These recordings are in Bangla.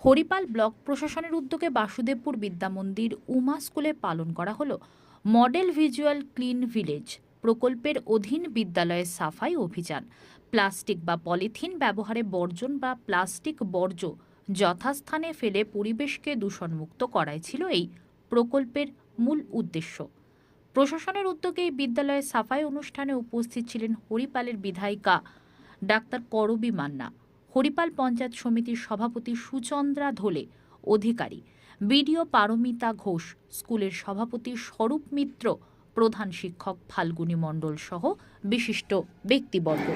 হরিপাল ব্লক প্রশাসনের উদ্যোগে বাসুদেবপুর বিদ্যামন্দির উমা স্কুলে পালন করা হলো মডেল ভিজুয়াল ক্লিন ভিলেজ প্রকল্পের অধীন বিদ্যালয়ের সাফাই অভিযান। প্লাস্টিক বা পলিথিন ব্যবহারে বর্জন বা প্লাস্টিক বর্জ্য যথাস্থানে ফেলে পরিবেশকে দূষণমুক্ত করাই ছিল এই প্রকল্পের মূল উদ্দেশ্য। প্রশাসনের উদ্যোগে এই বিদ্যালয়ের সাফাই অনুষ্ঠানে উপস্থিত ছিলেন হরিপালের বিধায়িকা ডাক্তার করবী মান্না, হরিপাল পঞ্চায়েত সমিতির সভাপতি সুচন্দ্রা ধোলে অধিকারী, বিডিও পারমিতা ঘোষ, স্কুলের সভাপতি স্বরূপ মিত্র, প্রধান শিক্ষক ফাল্গুনী মণ্ডল সহ বিশিষ্ট ব্যক্তিবর্গ।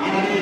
আমাদের